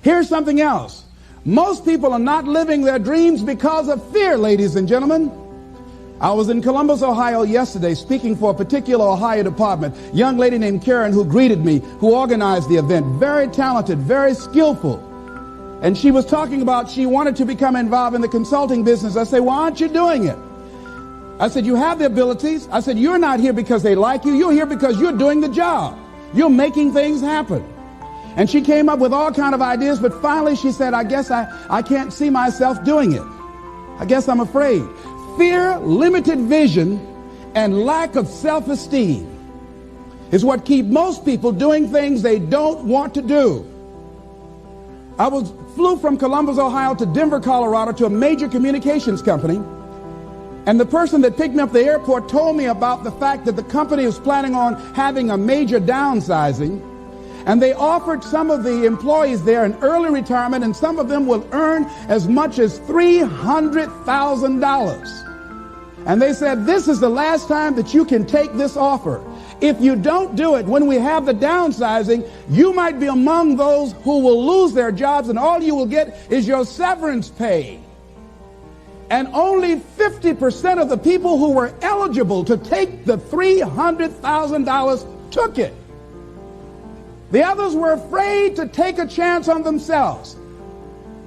Here's something else. Most people are not living their dreams because of fear, ladies and gentlemen. I was in Columbus, Ohio yesterday speaking for a particular Ohio department. Young lady named Karen who greeted me, who organized the event. Very talented, very skillful. And she was talking about she wanted to become involved in the consulting business. I said, why aren't you doing it? I said, you have the abilities. I said, you're not here because they like you. You're here because you're doing the job. You're making things happen. And she came up with all kind of ideas, but finally she said, I guess I can't see myself doing it. I guess I'm afraid. Fear, limited vision, and lack of self-esteem is what keep most people doing things they don't want to do. I flew from Columbus, Ohio to Denver, Colorado to a major communications company. And the person that picked me up at the airport told me about the fact that the company was planning on having a major downsizing. And they offered some of the employees there an early retirement, and some of them will earn as much as $300,000. And they said, this is the last time that you can take this offer. If you don't do it, when we have the downsizing, you might be among those who will lose their jobs, and all you will get is your severance pay. And only 50% of the people who were eligible to take the $300,000 took it. The others were afraid to take a chance on themselves.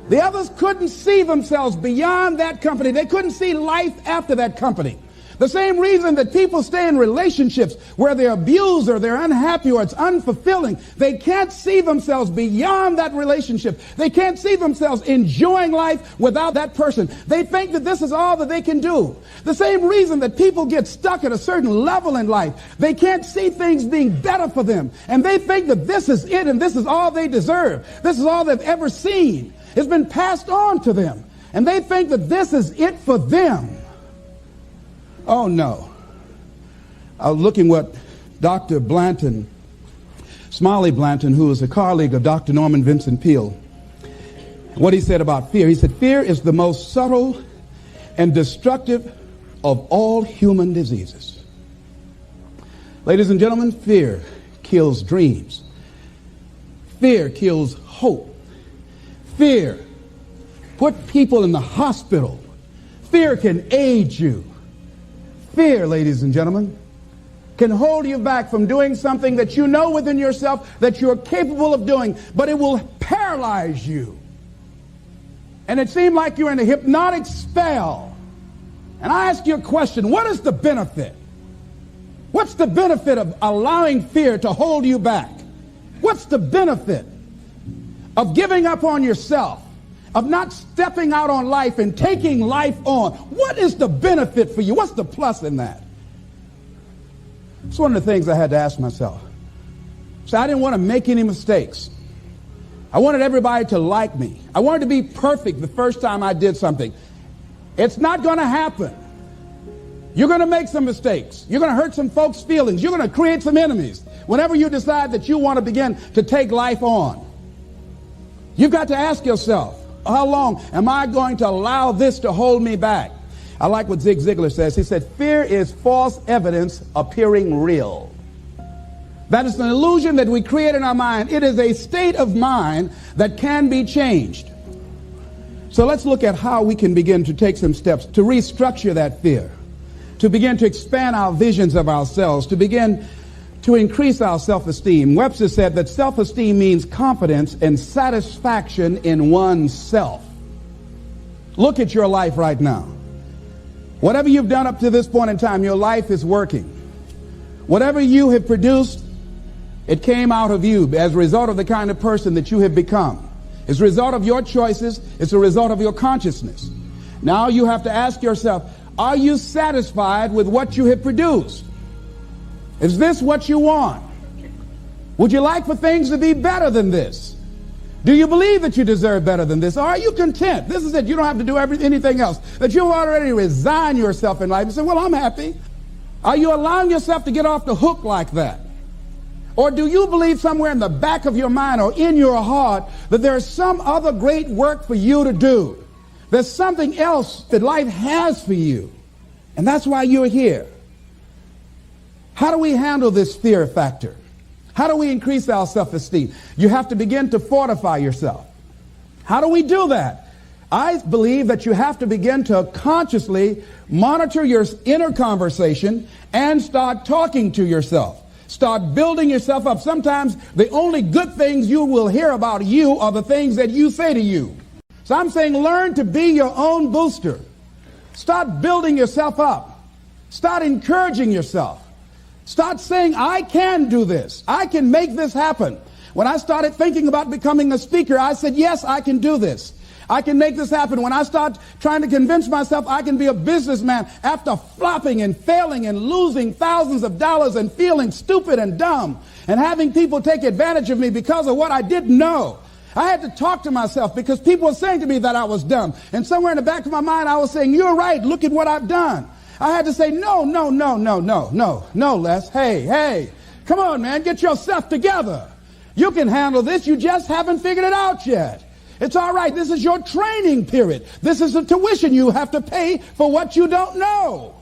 The others couldn't see themselves beyond that company. They couldn't see life after that company. The same reason that people stay in relationships where they're abused or they're unhappy or it's unfulfilling. They can't see themselves beyond that relationship. They can't see themselves enjoying life without that person. They think that this is all that they can do. The same reason that people get stuck at a certain level in life. They can't see things being better for them. And they think that this is it and this is all they deserve. This is all they've ever seen. It's been passed on to them. And they think that this is it for them. Oh, no. I was looking what Dr. Blanton, Smiley Blanton, who is a colleague of Dr. Norman Vincent Peale, what he said about fear. He said, fear is the most subtle and destructive of all human diseases. Ladies and gentlemen, fear kills dreams. Fear kills hope. Fear put people in the hospital. Fear can age you. Fear, ladies and gentlemen, can hold you back from doing something that you know within yourself that you're capable of doing, but it will paralyze you. And it seemed like you're in a hypnotic spell. And I ask you a question, what is the benefit? What's the benefit of allowing fear to hold you back? What's the benefit of giving up on yourself, of not stepping out on life and taking life on? What is the benefit for you? What's the plus in that? It's one of the things I had to ask myself. So I didn't want to make any mistakes. I wanted everybody to like me. I wanted to be perfect the first time I did something. It's not going to happen. You're going to make some mistakes. You're going to hurt some folks' feelings. You're going to create some enemies whenever you decide that you want to begin to take life on. You've got to ask yourself, how long am I going to allow this to hold me back? I like what Zig Ziglar says. He said, fear is false evidence appearing real. That is an illusion that we create in our mind. It is a state of mind that can be changed. So let's look at how we can begin to take some steps to restructure that fear, to begin to expand our visions of ourselves, to begin to increase our self-esteem. Webster said that self-esteem means confidence and satisfaction in oneself. Look at your life right now. Whatever you've done up to this point in time, your life is working. Whatever you have produced, it came out of you as a result of the kind of person that you have become. It's a result of your choices. It's a result of your consciousness. Now you have to ask yourself, are you satisfied with what you have produced? Is this what you want? Would you like for things to be better than this? Do you believe that you deserve better than this? Or are you content? This is it. You don't have to do anything else. That you've already resigned yourself in life and say, well, I'm happy. Are you allowing yourself to get off the hook like that? Or do you believe somewhere in the back of your mind or in your heart that there's some other great work for you to do? There's something else that life has for you. And that's why you're here. How do we handle this fear factor? How do we increase our self-esteem? You have to begin to fortify yourself. How do we do that? I believe that you have to begin to consciously monitor your inner conversation and start talking to yourself. Start building yourself up. Sometimes the only good things you will hear about you are the things that you say to you. So I'm saying learn to be your own booster. Start building yourself up. Start encouraging yourself. Start saying, I can do this. I can make this happen. When I started thinking about becoming a speaker, I said, yes, I can do this. I can make this happen. When I start trying to convince myself I can be a businessman after flopping and failing and losing thousands of dollars and feeling stupid and dumb and having people take advantage of me because of what I didn't know, I had to talk to myself because people were saying to me that I was dumb. And somewhere in the back of my mind, I was saying, you're right. Look at what I've done. I had to say, no, Les. Hey, come on, man. Get yourself together. You can handle this. You just haven't figured it out yet. It's all right. This is your training period. This is the tuition you have to pay for what you don't know.